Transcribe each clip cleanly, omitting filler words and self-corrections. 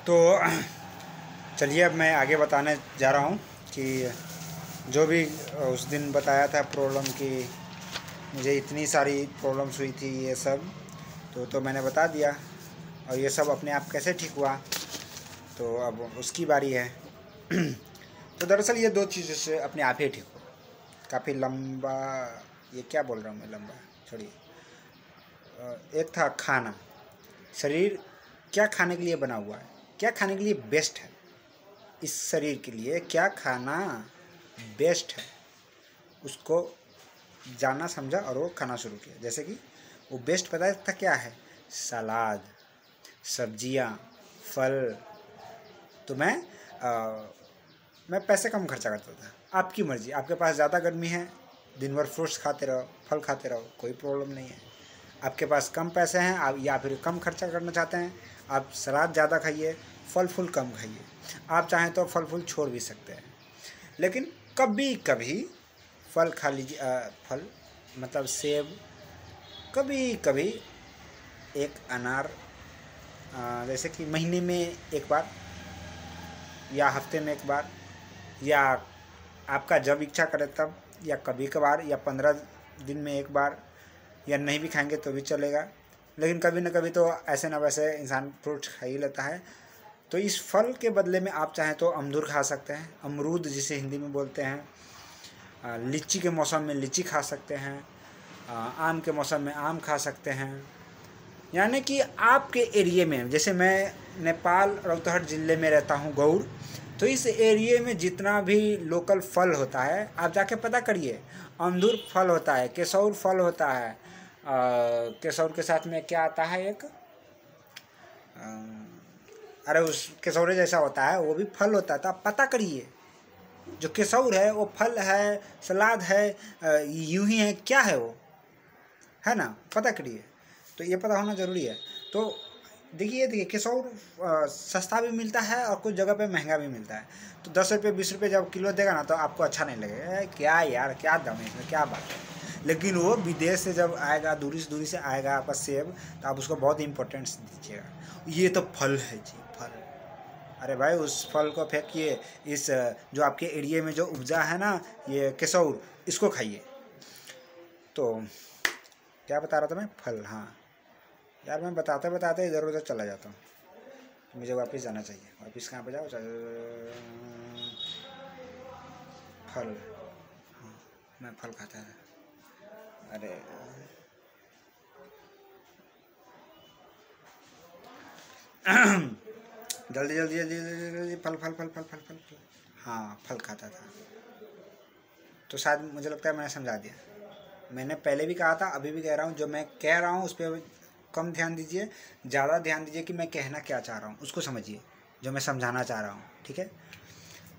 तो चलिए अब मैं आगे बताने जा रहा हूँ कि जो भी उस दिन बताया था प्रॉब्लम की मुझे इतनी सारी प्रॉब्लम्स हुई थी, ये सब तो मैंने बता दिया और ये सब अपने आप कैसे ठीक हुआ, तो अब उसकी बारी है। तो दरअसल ये दो चीज़ों से अपने आप ही ठीक हुआ। काफ़ी लंबा, ये क्या बोल रहा हूँ मैं, लंबा छोड़िए। एक था खाना, शरीर क्या खाने के लिए बना हुआ है, क्या खाने के लिए बेस्ट है, इस शरीर के लिए क्या खाना बेस्ट है, उसको जाना समझा और वो खाना शुरू किया। जैसे कि वो बेस्ट पता था क्या है, सलाद, सब्जियां, फल। तो मैं पैसे कम खर्चा करता था। आपकी मर्ज़ी, आपके पास ज़्यादा गर्मी है, दिन भर फ्रूट्स खाते रहो, फल खाते रहो, कोई प्रॉब्लम नहीं है। आपके पास कम पैसे हैं, आप या फिर कम खर्चा करना चाहते हैं, आप सलाद ज़्यादा खाइए, फल फूल कम खाइए। आप चाहें तो फल फूल छोड़ भी सकते हैं, लेकिन कभी कभी फल खा लीजिए। फल मतलब सेब, कभी कभी एक अनार, जैसे कि महीने में एक बार या हफ्ते में एक बार, या आपका जब इच्छा करे तब, या कभी कभार, या 15 दिन में एक बार, या नहीं भी खाएंगे तो भी चलेगा। लेकिन कभी न कभी तो ऐसे न वैसे इंसान फ्रूट खा ही लेता है। तो इस फल के बदले में आप चाहें तो अमरूद खा सकते हैं, अमरूद जिसे हिंदी में बोलते हैं। लीची के मौसम में लीची खा सकते हैं, आम के मौसम में आम खा सकते हैं। यानी कि आपके एरिए में, जैसे मैं नेपाल रौतहट ज़िले में रहता हूँ, गौर, तो इस एरिए में जितना भी लोकल फल होता है आप जाके पता करिए। अमरूद फल होता है, केसौर फल होता है, केसौर के साथ में क्या आता है एक, अरे उस केसौरे जैसा होता है, वो भी फल होता है। तो आप पता करिए, जो केसौर है वो फल है, सलाद है, यूं ही है, क्या है वो, है ना, पता करिए। तो ये पता होना ज़रूरी है। तो देखिए केसौर सस्ता भी मिलता है और कुछ जगह पे महंगा भी मिलता है। तो 10 रुपये 20 रुपये जब किलो देगा ना, तो आपको अच्छा नहीं लगेगा, क्या यार क्या दम है इसमें, क्या बात है। लेकिन वो विदेश से जब आएगा, दूरी से आएगा आपका सेब, तो आप उसको बहुत इंपॉर्टेंस दीजिएगा। ये तो फल है जी, फल। अरे भाई उस फल को फेंकिए, इस जो आपके एरिए में जो उपजा है ना, ये केसौर, इसको खाइए। तो क्या बता रहा था मैं, फल, हाँ यार, मैं बताते बताते इधर उधर चला जाता हूँ, तो मुझे वापस जाना चाहिए। वापस कहाँ पे जाओ, फल, हाँ मैं फल खाता था। अरे जल्दी जल्दी जल्दी जल्दी जल्दी, फल फल फल फल फल फल फल, हाँ फल खाता था। तो शायद मुझे लगता है मैंने समझा दिया। मैंने पहले भी कहा था, अभी भी कह रहा हूँ, जो मैं कह रहा हूँ उस पर कम ध्यान दीजिए, ज़्यादा ध्यान दीजिए कि मैं कहना क्या चाह रहा हूँ, उसको समझिए, जो मैं समझाना चाह रहा हूँ, ठीक है।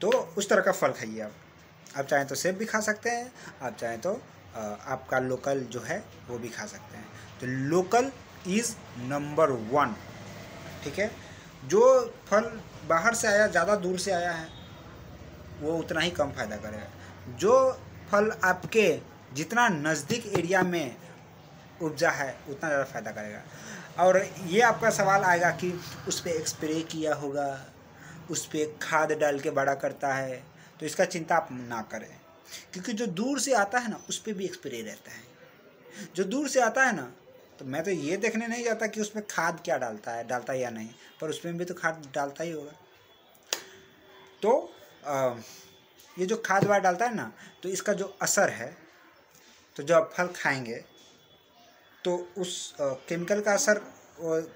तो उस तरह का फल खाइए आप चाहें तो सेब भी खा सकते हैं, आप चाहें तो आपका लोकल जो है वो भी खा सकते हैं। तो लोकल इज़ नंबर 1, ठीक है। जो फल बाहर से आया, ज़्यादा दूर से आया है, वो उतना ही कम फ़ायदा करेगा। जो फल आपके जितना नज़दीक एरिया में उपजा है उतना ज़्यादा फ़ायदा करेगा। और ये आपका सवाल आएगा कि उस पर स्प्रे किया होगा, उस पर खाद डाल के बड़ा करता है, तो इसका चिंता आप ना करें, क्योंकि जो दूर से आता है ना उस पर भी स्प्रे रहता है। जो दूर से आता है ना, तो मैं तो ये देखने नहीं जाता कि उसमें खाद क्या डालता है या नहीं, पर उसमें भी तो खाद डालता ही होगा। तो ये जो खाद वाद डालता है ना, तो इसका जो असर है, तो जब आप फल खाएंगे तो उस केमिकल का असर,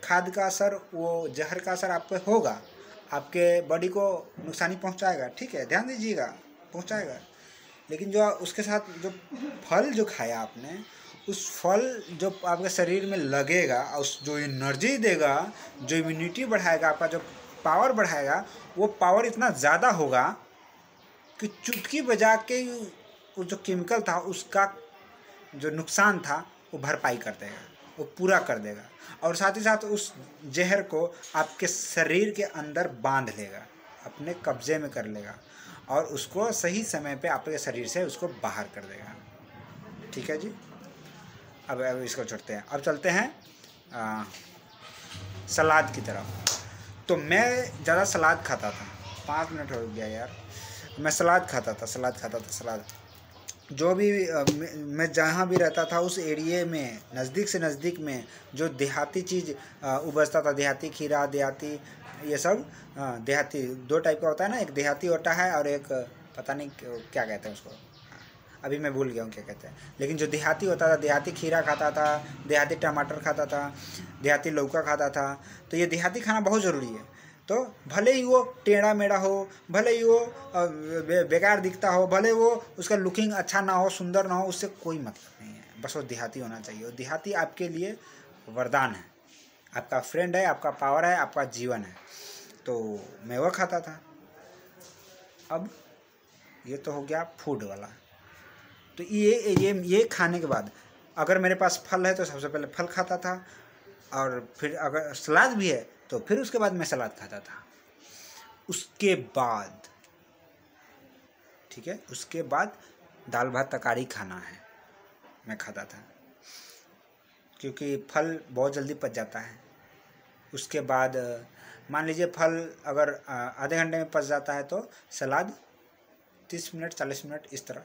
खाद का असर, वो जहर का असर आप पे होगा, आपके बॉडी को नुकसानी पहुंचाएगा, ठीक है, ध्यान दीजिएगा, पहुंचाएगा। लेकिन जो उसके साथ जो फल जो खाया आपने, उस फल जो आपके शरीर में लगेगा, उस जो एनर्जी देगा, जो इम्यूनिटी बढ़ाएगा, आपका जो पावर बढ़ाएगा, वो पावर इतना ज़्यादा होगा कि चुटकी बजा के वो जो केमिकल था उसका जो नुकसान था वो भरपाई कर देगा, वो पूरा कर देगा। और साथ ही साथ उस जहर को आपके शरीर के अंदर बांध लेगा, अपने कब्जे में कर लेगा, और उसको सही समय पे आपके शरीर से उसको बाहर कर देगा, ठीक है जी। अब इसको छोड़ते हैं, अब चलते हैं सलाद की तरफ। तो मैं ज़्यादा सलाद खाता था। 5 मिनट हो गया यार। मैं सलाद खाता था, सलाद। जो भी मैं जहाँ भी रहता था उस एरिए में नज़दीक से नज़दीक में जो देहाती चीज़ उपजता था, देहाती खीरा, देहाती ये सब, देहाती 2 टाइप का होता है ना, एक देहाती होता है और एक पता नहीं क्या कहते हैं उसको, अभी मैं भूल गया हूँ क्या कहते हैं। लेकिन जो देहाती होता था, देहाती खीरा खाता था, देहाती टमाटर खाता था, देहाती लौका खाता था। तो ये देहाती खाना बहुत ज़रूरी है। तो भले ही वो टेढ़ा मेढ़ा हो, भले ही वो बेकार दिखता हो, भले वो उसका लुकिंग अच्छा ना हो, सुंदर ना हो, उससे कोई मतलब नहीं है। बस वो देहाती होना चाहिए। वो देहाती आपके लिए वरदान है, आपका फ्रेंड है, आपका पावर है, आपका जीवन है। तो मैं वो खाता था। अब ये तो हो गया फूड वाला। तो ये खाने के बाद अगर मेरे पास फल है तो सबसे पहले फल खाता था, और फिर अगर सलाद भी है तो फिर उसके बाद मैं सलाद खाता था। उसके बाद ठीक है, उसके बाद दाल भात तरकारी खाना है मैं खाता था, क्योंकि फल बहुत जल्दी पच जाता है। उसके बाद मान लीजिए फल अगर आधे घंटे में पच जाता है तो सलाद 30 मिनट 40 मिनट इस तरह।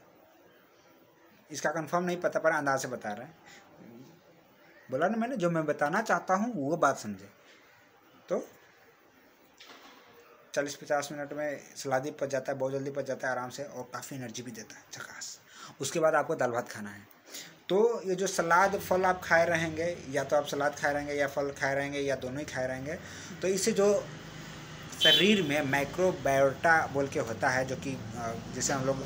इसका कंफर्म नहीं पता, पर अंदाज से बता रहे हैं। बोला ना मैंने, जो मैं बताना चाहता हूँ वो बात समझे। तो 40-50 मिनट में सलाद ही पच जाता है, बहुत जल्दी पच जाता है आराम से, और काफ़ी एनर्जी भी देता है, झकास। उसके बाद आपको दाल भात खाना है। तो ये जो सलाद फल आप खाए रहेंगे, या तो आप सलाद खाए रहेंगे या फल खाए रहेंगे या दोनों ही खाए रहेंगे, तो इससे जो शरीर में माइक्रोबायोटा बोल के होता है, जो कि जिसे हम लोग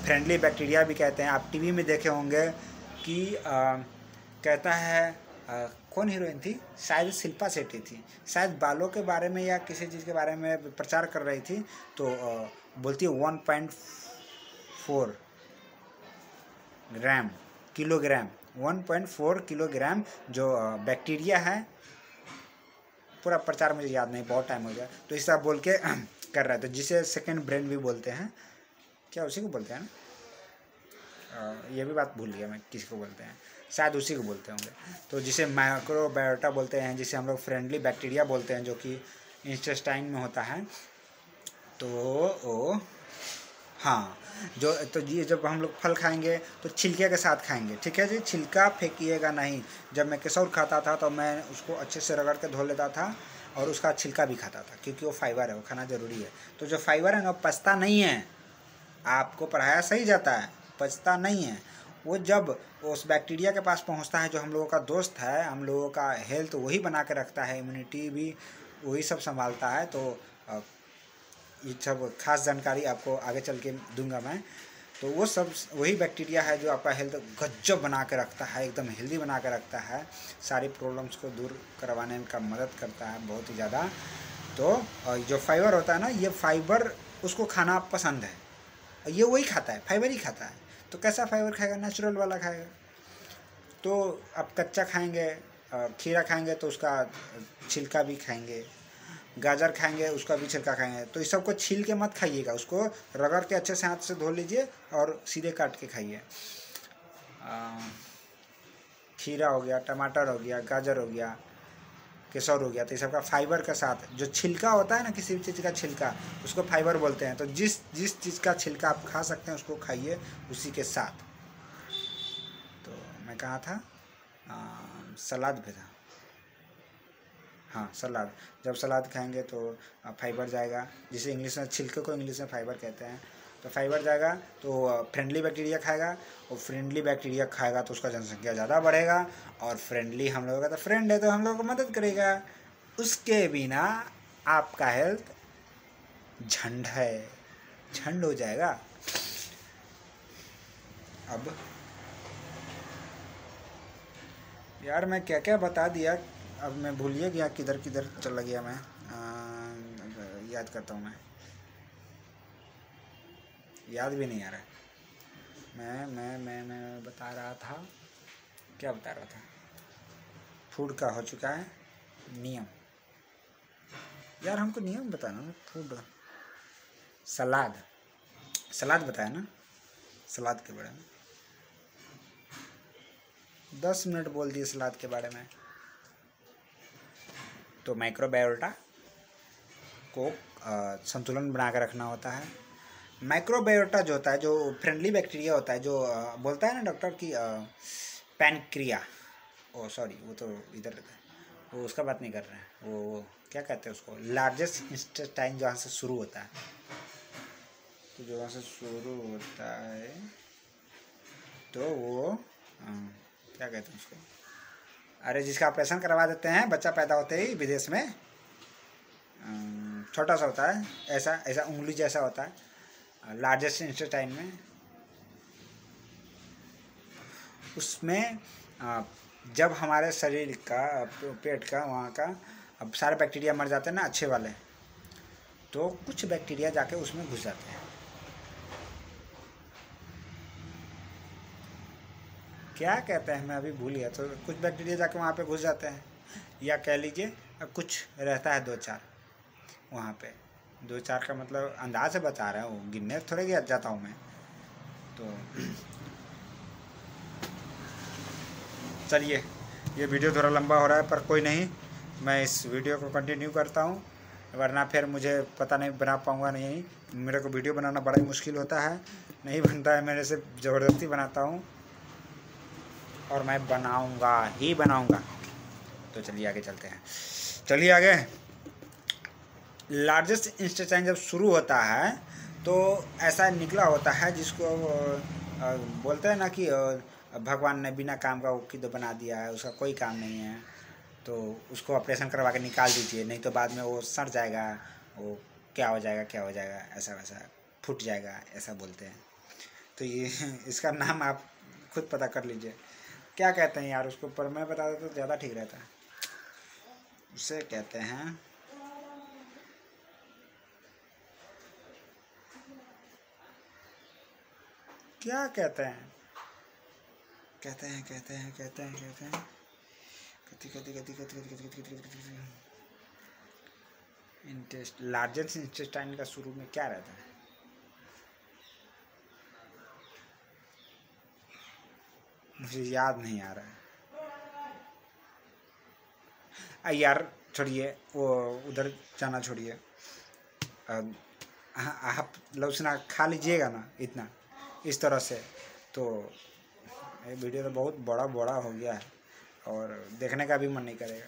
फ्रेंडली बैक्टीरिया भी कहते हैं। आप टीवी में देखे होंगे कि कहता है कौन हीरोइन थी, शायद शिल्पा शेट्टी थी, शायद बालों के बारे में या किसी चीज़ के बारे में प्रचार कर रही थी। तो बोलती है 1.4 ग्राम किलोग्राम 1.4 किलोग्राम जो बैक्टीरिया है। पूरा प्रचार मुझे याद नहीं, बहुत टाइम हो गया। तो इस तरह बोल के कर रहा है, तो जिसे सेकंड ब्रेन भी बोलते हैं, क्या उसी को बोलते हैं ना? ये भी बात भूल गया मैं किसी को बोलते हैं, शायद उसी को बोलते होंगे। तो जिसे माइक्रोबायोटा बोलते हैं, जिसे हम लोग फ्रेंडली बैक्टीरिया बोलते हैं, जो कि इंटेस्टाइन में होता है। तो हाँ, जो तो ये जब हम लोग फल खाएंगे तो छिलके के साथ खाएंगे, ठीक है जी। छिलका फेंकिएगा नहीं। जब मैं केसौर खाता था तो मैं उसको अच्छे से रगड़ के धो लेता था और उसका छिलका भी खाता था, क्योंकि वो फाइबर है, वो खाना ज़रूरी है। तो जो फाइबर है ना, पचता नहीं है। आपको पढ़ाया सही जाता है, पचता नहीं है। वो जब उस बैक्टीरिया के पास पहुंचता है, जो हम लोगों का दोस्त है, हम लोगों का हेल्थ वही बना के रखता है, इम्यूनिटी भी वही सब संभालता है। तो ये सब खास जानकारी आपको आगे चल के दूंगा मैं। तो वो सब वही बैक्टीरिया है जो आपका हेल्थ गजब बना के रखता है, एकदम हेल्दी बना के रखता है, सारी प्रॉब्लम्स को दूर करवाने का मदद करता है बहुत ही ज़्यादा। तो जो फाइबर होता है ना, ये फाइबर उसको खाना पसंद है, ये वही खाता है, फाइबर ही खाता है। तो कैसा फाइबर खाएगा? नेचुरल वाला खाएगा। तो आप कच्चा खाएंगे, खीरा खाएंगे तो उसका छिलका भी खाएंगे, गाजर खाएंगे उसका भी छिलका खाएंगे। तो इस सबको छील के मत खाइएगा, उसको रगड़ के अच्छे से हाथ से धो लीजिए और सीधे काट के खाइए। खीरा हो गया, टमाटर हो गया, गाजर हो गया, केसौर हो गया, तो ये सबका फाइबर के साथ जो छिलका होता है ना, किसी भी चीज़ का छिलका, उसको फाइबर बोलते हैं। तो जिस जिस चीज़ का छिलका आप खा सकते हैं उसको खाइए उसी के साथ। तो मैं कहा था सलाद पे था, हाँ सलाद। जब सलाद खाएंगे तो फाइबर जाएगा, जिसे इंग्लिश में छिलके को इंग्लिश में फाइबर कहते हैं। तो फाइबर जाएगा तो फ्रेंडली बैक्टीरिया खाएगा, और फ्रेंडली बैक्टीरिया खाएगा तो उसका जनसंख्या ज़्यादा बढ़ेगा, और फ्रेंडली हम लोगों का तो फ्रेंड है तो हम लोगों को मदद करेगा। उसके बिना आपका हेल्थ झंड हो जाएगा। अब यार मैं क्या क्या बता दिया, अब मैं भूलिए गया किधर किधर चला गया मैं। याद करता हूँ, मैं याद भी नहीं आ रहा है। मैं बता रहा था, क्या बता रहा था? फूड का हो चुका है नियम। यार हमको नियम बताना ना, फूड सलाद बताया ना, सलाद के बारे में 10 मिनट बोल दिए सलाद के बारे में। तो माइक्रोबायोटा को संतुलन बना कर रखना होता है। माइक्रोबायोटा जो होता है, जो फ्रेंडली बैक्टीरिया होता है, जो बोलता है ना डॉक्टर की पैनक्रिया, ओ सॉरी वो तो इधर रहता है, वो उसका बात नहीं कर रहे हैं, वो क्या कहते हैं उसको, लार्जेस्ट इंटेस्टाइन जहाँ से शुरू होता है, तो जो वहाँ से शुरू होता है तो वो क्या कहते हैं उसको, अरे जिसका ऑपरेशन करवा देते हैं बच्चा पैदा होते ही विदेश में, छोटा सा होता है, ऐसा ऐसा उंगली जैसा होता है, लार्जेस्ट इंटेस्टाइन में, उसमें जब हमारे शरीर का पेट का वहाँ का अब सारे बैक्टीरिया मर जाते हैं ना अच्छे वाले, तो कुछ बैक्टीरिया जाके उसमें घुस जाते हैं। क्या कहते हैं मैं अभी भूल गया, तो कुछ बैक्टीरिया जाके वहाँ पे घुस जाते हैं, या कह लीजिए कुछ रहता है 2-4 वहाँ पे, 2-4 का मतलब अंदाज से बता रहा हूँ, गिनने थोड़े गया जाता हूँ मैं। तो चलिए ये वीडियो थोड़ा लंबा हो रहा है, पर कोई नहीं, मैं इस वीडियो को कंटिन्यू करता हूँ, वरना फिर मुझे पता नहीं बना पाऊँगा नहीं। मेरे को वीडियो बनाना बड़ा ही मुश्किल होता है, नहीं बनता है, मेरे से ज़बरदस्ती बनाता हूँ और मैं बनाऊँगा ही बनाऊँगा। तो चलिए आगे चलते हैं, चलिए आगे। लार्जेस्ट इंटेस्टाइन जब शुरू होता है तो ऐसा निकला होता है जिसको बोलते हैं ना कि भगवान ने बिना काम का वो बना दिया है, उसका कोई काम नहीं है, तो उसको ऑपरेशन करवा के निकाल दीजिए, नहीं तो बाद में वो सड़ जाएगा, वो क्या हो जाएगा ऐसा वैसा फूट जाएगा, ऐसा बोलते हैं। तो ये इसका नाम आप खुद पता कर लीजिए क्या कहते हैं यार उसको, पर मैं बता देता तो ज़्यादा ठीक रहता है। उसे कहते हैं क्या कहते हैं लार्जेस्ट इंटेस्टाइन का शुरू में क्या रहता है, मुझे याद नहीं आ रहा है यार, छोड़िए वो उधर जाना छोड़िए। आप लहसुन खा लीजिएगा ना इतना इस तरह से, तो ये वीडियो तो बहुत बड़ा हो गया है और देखने का भी मन नहीं करेगा।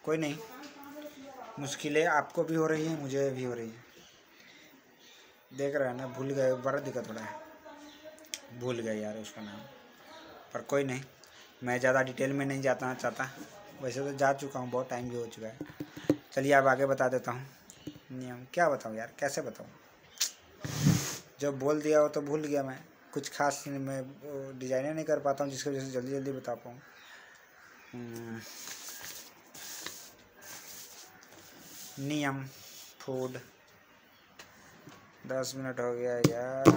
कोई नहीं, मुश्किलें आपको भी हो रही हैं, मुझे भी हो रही है, देख रहे हैं ना, भूल गए, बड़ा दिक्कत हो रहा है, भूल गए यार उसका नाम, पर कोई नहीं, मैं ज़्यादा डिटेल में नहीं जाता चाहता, वैसे तो जा चुका हूँ, बहुत टाइम भी हो चुका है। चलिए अब आगे बता देता हूँ नियम, क्या बताऊँ यार, कैसे बताऊँ, जब बोल दिया हो तो भूल गया मैं, कुछ खास मैं डिजाइने नहीं कर पाता हूँ जिसकी वजह से जल्दी बता पाऊँ। नियम फूड 10 मिनट हो गया यार।